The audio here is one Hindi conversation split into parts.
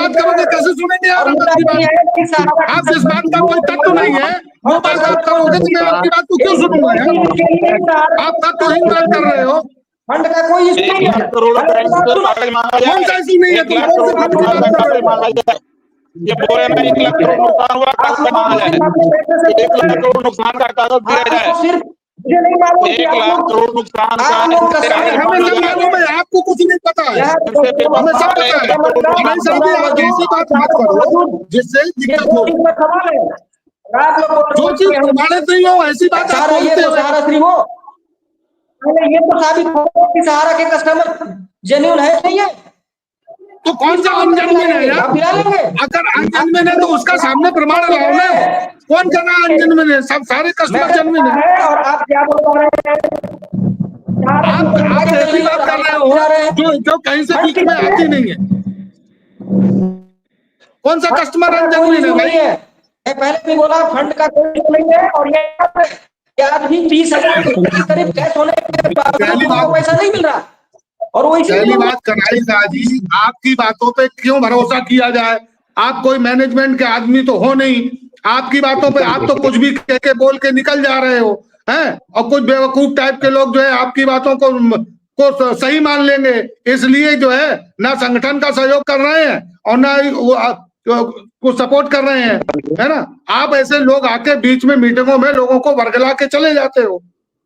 बात करोगे कैसे सुनेंगे यार हम आपकी बात? आप जिस बात का कोई तत्व नहीं है वो बात आप करोगे तो मैं आपकी बात को क्यों सुनूंगा यार? आप तत्वहीन बात कर रहे हो। फंड का कोई इशू नहीं है। कौन सा इशू नहीं है? तुम कौन से फंड की बात कर रहे हो? ये बोल रहे हैं 1 लाख करोड़ नुकसान हुआ, कागज मांगा जाए, 1 लाख करोड़ नुकसान का कागज दिया जाए, 1 लाख करोड़ नुकसान का हमें सब मालूम है, आपको कुछ नहीं पता है, हमें सब पता है। नहीं समझे आप ऐसी बात मत करो जिससे दिक्कत हो। जो चीज प्रमाणित नहीं हो ऐसी बात आप बोलते हो। सहारा श्री वो ये तो साबित हो कि सहारा के कस्टमर जेन्युइन है नहीं है, तो कौन सा अनजेन्युइन है यार? अगर अनजेन्युइन है तो उसका सामने प्रमाण लाओ ना। कौन कह रहा है अनजेन्युइन है? सब सारे कस्टमर जेन्युइन है। और आप क्या बोल रहे हैं? आप ऐसी बात कर रहे हो जो कहीं से बीच में आती नहीं है। कौन सा कस्टमर अनजेन्युइन है भाई? मैं पहले भी बोला फंड का कोई इशू नहीं है, और ये आज भी 30,000 करीब कैश होने के बावजूद पैसा नहीं मिल रहा। और वो पहली बात कन्हैया शाह जी, आपकी बातों पे क्यों भरोसा किया जाए? आप कोई मैनेजमेंट के आदमी तो हो नहीं। आपकी बातों पे आप तो कुछ भी कह के बोल के निकल जा रहे हो हैं, और कुछ बेवकूफ टाइप के लोग जो है आपकी बातों को सही मान लेंगे। इसलिए जो है ना संगठन का सहयोग कर रहे हैं और ना को सपोर्ट कर रहे हैं, है ना। आप ऐसे लोग आके बीच में मीटिंगों में लोगों को वर्गला के चले जाते हो।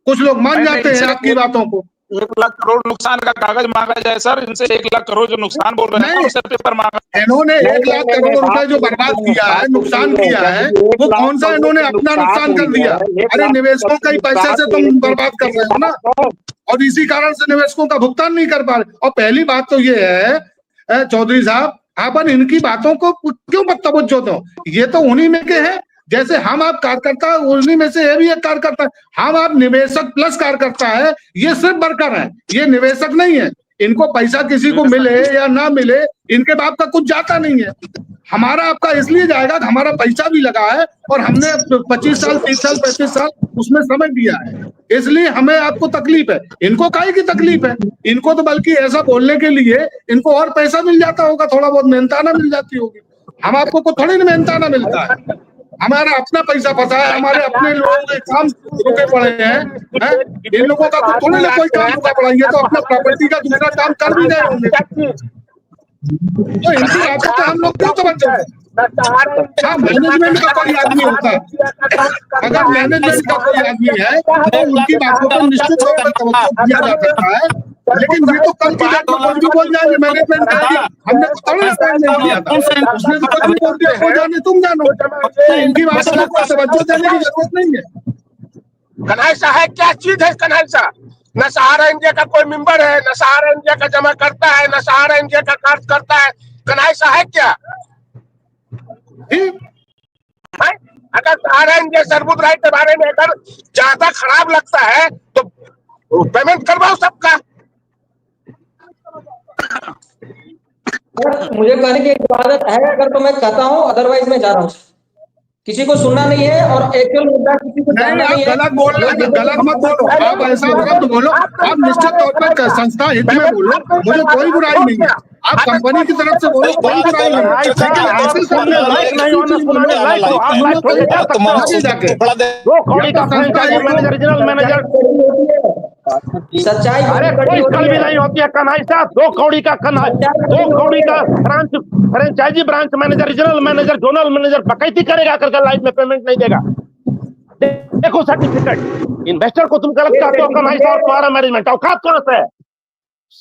कुछ लोग मान जाते हैं आपकी बातों को। 1 लाख करोड़ नुकसान का कागज मांगा जाए सर, इनसे 1 लाख करोड़ जो नुकसान बोल रहे हैं उससे पेपर मांगा। इन्होंने 1 लाख करोड़ रुपए जो बर्बाद किया है, नुकसान किया है, वो कौन सा इन्होंने अपना नुकसान कर दिया? अरे निवेशकों के पैसे से तुम बर्बाद कर रहे हो ना, और इसी कारण से निवेशकों का भुगतान नहीं कर पा रहे। और पहली बात तो ये है चौधरी साहब, अपन इनकी बातों को क्यों मत तवज्जो दो? ये तो उन्हीं में के हैं, जैसे हम आप कार्यकर्ता उन्हीं में से ये भी एक कार्यकर्ता है। हम आप निवेशक प्लस कार्यकर्ता है, ये सिर्फ वर्कर है, ये निवेशक नहीं है। इनको पैसा किसी को मिले या ना मिले इनके बाप का कुछ जाता नहीं है। हमारा आपका इसलिए जाएगा कि हमारा पैसा भी लगा है और हमने 25 साल 30 साल 35 साल उसमें समय दिया है, इसलिए हमें आपको तकलीफ है। इनको काहे की तकलीफ है? इनको तो बल्कि ऐसा बोलने के लिए इनको और पैसा मिल जाता होगा, थोड़ा बहुत मेहनताना मिल जाती होगी। हम आपको को थोड़ी ना मेहनताना मिलता है, हमारा अपना पैसा फंसा है, हमारे अपने लोगों के काम रुके पड़े हैं। इन लोगों का थोड़ी ना कोई काम रुका पड़ा, ये तो अपना प्रॉपर्टी का दूसरा काम कर भी रहे होंगे। तो इनकी बातों पे हम लोग क्यों तवज्जो दें? हाँ, मैनेजमेंट का कोई आदमी होता है, अगर मैनेजमेंट का कोई आदमी है तो उनकी बातों पर निश्चित तौर पर तवज्जो दिया जा सकता है। लेकिन ये तो कल की बात कुछ भी बोल जाएंगे, मैनेजमेंट कहेगी हमने तो थोड़ा टाइम नहीं दिया था, उसने तो कुछ भी बोल दिया, हो जाने तुम जानो। तो इनकी बातों पर तवज्जो देने की जरूरत नहीं है। कन्हैया शाह है, क्या चीज है कन्हैया शाह? न सहारा इंडिया का कोई मेंबर है, न सहारा इंडिया का जमा करता है, न सहारा इंडिया का खर्च करता है। कन्हैया शाह है क्या? अगर सहारा इंडिया सरबुत राय के बारे में अगर ज्यादा खराब लगता है तो पेमेंट करवाओ सबका। मुझे कहने की इजाजत है अगर तो मैं कहता हूँ, अदरवाइज मैं जा रहा हूँ। किसी को सुनना नहीं है और एक्चुअल मुद्दा किसी को जानना नहीं है। गलत बोल रहे हैं, गलत मत बोलो। आप ऐसा मत बोलो, आप निश्चित तौर पर संस्था हित में बोलो, मुझे कोई बुराई नहीं है। आप कंपनी की तरफ से बोलो, कोई बुराई नहीं है। सच्चाई अरे कोई कल भी नहीं होती है कन्हैया साहब। 2 कौड़ी का कन्हैया, 2 कौड़ी का franchisee branch manager, regional manager, zonal manager बकैती करेगा करके लाइफ में पेमेंट नहीं देगा। देखो सर्टिफिकेट, इन्वेस्टर को तुम गलत कहते हो कन्हैया साहब, तुम्हारा मैनेजमेंट औकात कहां से है?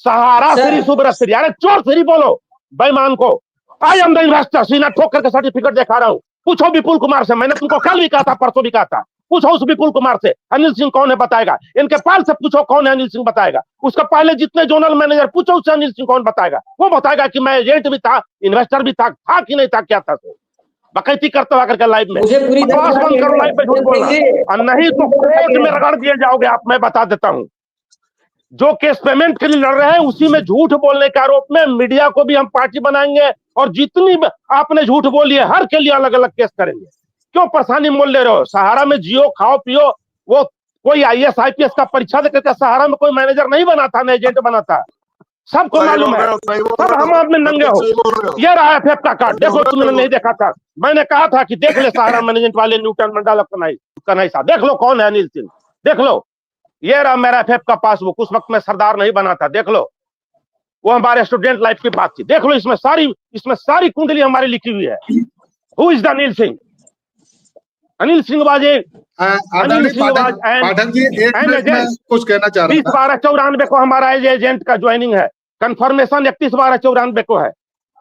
सहारा श्री सुब्रत श्री, अरे चोर श्री बोलो बेईमान को। आई एम द इन्वेस्टर, सीना ठोक करके सर्टिफिकेट दिखा रहा हूँ। पूछो विपुल कुमार से, मैंने तुमको कल भी कहा था, परसों भी कहा था। पूछो उस विपुल कुमार से, अनिल सिंह कौन है बताएगा। इनके पाल से पूछो कौन है अनिल सिंह बताएगा। उसका पहले जितने जोनल मैनेजर पूछो उससे अनिल सिंह कौन बताएगा। वो बताएगा कि मैं एजेंट भी था, इन्वेस्टर भी था कि नहीं था, क्या था। तो बकैती करते हुआ करके लाइफ में बकवास बंद करो, लाइफ में झूठ बोलना, और नहीं तो कोर्ट में रगड़ दिए जाओगे आप। मैं बता देता हूँ, जो केस पेमेंट के लिए लड़ रहे हैं उसी में झूठ बोलने के आरोप में मीडिया को भी हम पार्टी बनाएंगे, और जितनी आपने झूठ बोली है हर के लिए अलग अलग केस करेंगे। क्यों परेशानी मोल ले रहे हो? सहारा में जियो, खाओ पियो। वो कोई IAS IPS का परीक्षा देकर सहारा में कोई मैनेजर नहीं बना था, न एजेंट बना था। सबको मालूम है, सब हम आप में नंगे हो। ये रहा एफएफ का कार्ड, देखो तुमने नहीं देखा था, मैंने कहा था कि देख ले सहारा मैनेजमेंट वाले न्यूटन मंडल कन्हई साहब, देख लो कौन है अनिल सिंह, देख लो। ये रहा मेरा एफएफ का पासबुक, उस वक्त मैं सरदार नहीं बना था, देख लो। वो हमारे स्टूडेंट लाइफ की बात थी, देख लो। इसमें सारी कुंडली हमारी लिखी हुई है। Who is the Anil Singh? Anil Singh बाजे, अनिल सिंह बाज पाठक जी एक मिनट में कुछ कहना चाह रहा था। 30/12/94 को हमारा एजेंट का ज्वाइनिंग है, कंफर्मेशन 31/12/94 को है,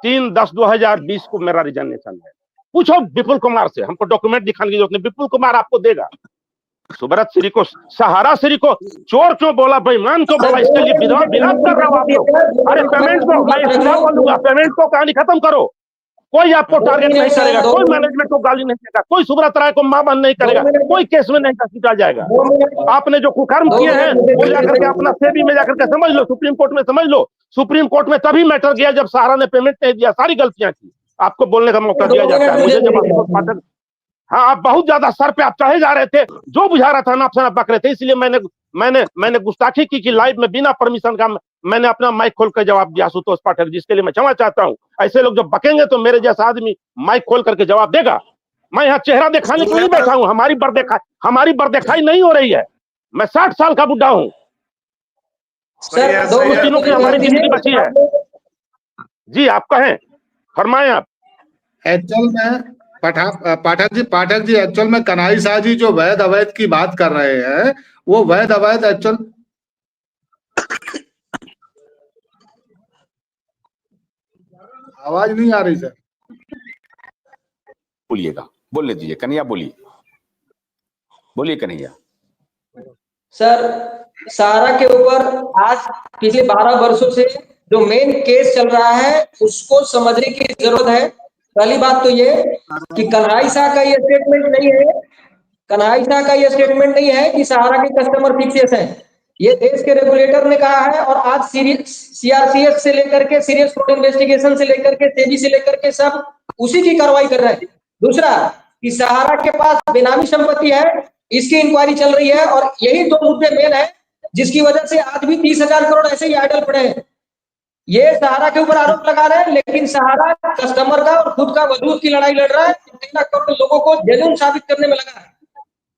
3/10/2020 को मेरा रिजर्वेशन है। पूछो विपुल कुमार से, हमको डॉक्यूमेंट दिखाने की जरूरत नहीं, विपुल कुमार आपको देगा। सुब्रत श्री को, सहारा श्री को चोर क्यों बोला, बेईमान क्यों बोला, इसके लिए विरोध कर रहा हूं आप लोग। अरे पेमेंट को मैं इसलिए बोलूंगा, पेमेंट को कहानी खत्म करो। कोई आपको टारगेट नहीं करेगा, कोई मैनेजमेंट को गाली नहीं देगा, कोई सुब्रत राय को मां बंद नहीं करेगा, कोई केस में नहीं घसीटा जाएगा। आपने जो कुकर्म किए हैं वो जाकर के अपना सेबी में जाकर के समझ लो, सुप्रीम कोर्ट में समझ लो। सुप्रीम कोर्ट में तभी मैटर गया जब सहारा ने पेमेंट नहीं दिया, सारी गलतियां की। आपको बोलने का मौका दिया जाता है। मुझे जब हाँ, आप बहुत ज्यादा सर पे आप चढ़े जा रहे थे, जो बुझा रहा था ना आपसे बक रहे थे, इसलिए मैंने गुस्ताखी की कि लाइव में बिना परमिशन का मैंने अपना माइक खोल कर जवाब दिया आशुतोष पाठक, जिसके लिए मैं क्षमा चाहता हूं। ऐसे लोग जब बकेंगे तो मेरे जैसा आदमी माइक खोल करके जवाब देगा। मैं यहाँ चेहरा दिखाने के लिए बैठा हूँ, हमारी बर्देखाई नहीं हो रही है। मैं 60 साल का बुढ़ा हूँ, कुछ दिनों की हमारी जिंदगी बची है। जी आप कहें, फरमाएं आप। एक्चुअल में पाठक जी एक्चुअल में कन्हई शाह जी जो वैध अवैध की बात कर रहे हैं, वो वैध अवैध एक्चुअल आवाज नहीं आ रही सर, बोलिएगा, बोलने दीजिए कन्हैया, बोलिए कन्हैया। सर, सहारा के ऊपर आज पिछले 12 वर्षों से जो मेन केस चल रहा है उसको समझने की जरूरत है। पहली बात तो ये कि कन्हई शाह का ये स्टेटमेंट नहीं है, कन्हई शाह का ये स्टेटमेंट नहीं है कि सहारा के कस्टमर फिक्सेस हैं। ये देश के रेगुलेटर ने कहा है, और आज सीआरसीएस से लेकर के सीरियस फ्रॉड इन्वेस्टिगेशन से लेकर के सेबी से लेकर के सब उसी की कार्रवाई कर रहे हैं। दूसरा कि सहारा के पास बेनामी संपत्ति है, इसकी इंक्वायरी चल रही है, और यही दो मुद्दे मेन है जिसकी वजह से आज भी 30,000 करोड़ ऐसे ही आइडल पड़े हैं। ये सहारा के ऊपर आरोप लगा रहे हैं, लेकिन सहारा कस्टमर का और खुद का वजूद की लड़ाई लड़ रहा है, 3 लाख करोड़ लोगों को जेन्युइन साबित करने में लगा है।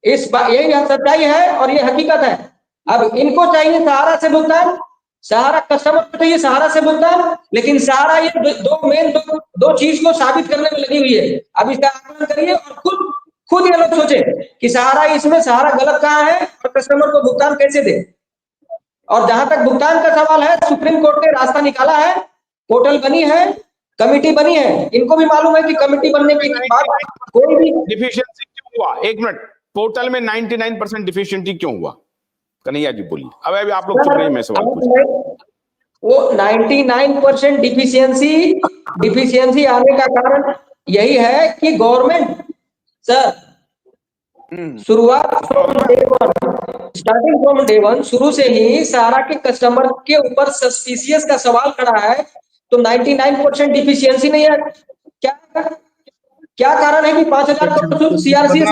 यही सच्चाई है और ये हकीकत है। अब इनको चाहिए सहारा से भुगतान, सहारा कस्टमर को चाहिए सहारा से भुगतान, लेकिन सहारा ये दो चीज को साबित करने में लगी हुई है। अब इसका आकलन करिए और खुद ये लोग सोचे कि सहारा गलत कहाँ है और कस्टमर को भुगतान कैसे दे। और जहां तक भुगतान का सवाल है, सुप्रीम कोर्ट ने रास्ता निकाला है, पोर्टल बनी है, कमेटी बनी है। इनको भी मालूम है कि कमेटी बनने के बाद कोई भी डिफिशियंसी क्यों हुआ, एक मिनट, पोर्टल में 99% डिफिशियंसी क्यों हुआ, कन्हैया जी बोलिए। अब अभी आप लोग चुप रहे, मैं सवाल पूछ। वो 99% डिफिशियंसी आने का कारण यही है कि government sir starting from day one शुरू से ही सहारा के कस्टमर के ऊपर सस्पिशियस का सवाल खड़ा है। तो 99% डिफिशियंसी नहीं है, क्या कारण है कि 5,000 करोड़ सीआरसीएस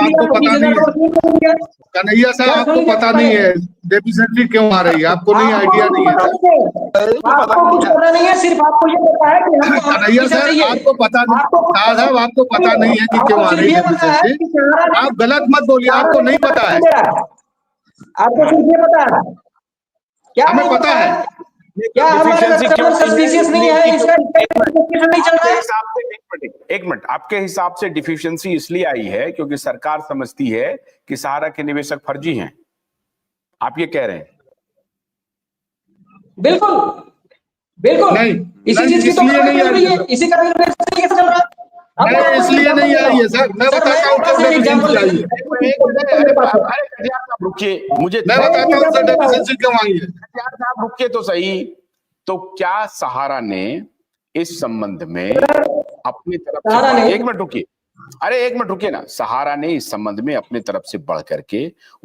कन्हैया साहब आपको पता नहीं है डेफिशिएंसी क्यों आ रही है, आपको नहीं आइडिया नहीं है, आपको कुछ पता नहीं है, सिर्फ आपको ये पता है कि कन्हैया साहब आपको पता नहीं, साहब आपको पता नहीं है कि क्यों आ रही है डेफिशिएंसी। आप गलत मत बोलिए, आपको नहीं पता है, आपको सिर्फ ये पता है, क्या हमें पता है, क्या हमारा कस्टमर सस्पिशियस नहीं है, इसका नहीं चल रहा है। एक मिनट, आपके हिसाब से डिफिशियंसी इसलिए आई है क्योंकि सरकार समझती है कि सहारा के निवेशक फर्जी हैं, आप ये कह रहे हैं? बिल्कुल नहीं, इसी चीज की तो नहीं आ रही है, इसी का कैसे चल रहा है। नहीं, इसलिए नहीं आई है सर, मैं बताता हूँ क्यों डेफिशिएंसी आई है। रुकिए, मुझे मैं बताता हूँ सर डेफिशिएंसी क्यों आई है। आप रुकिए तो सही। तो क्या सहारा ने इस संबंध में अपनी तरफ से, एक मिनट रुकिए, अरे एक मिनट रुकिए ना, सहारा ने इस संबंध में अपनी तरफ से बढ़ करके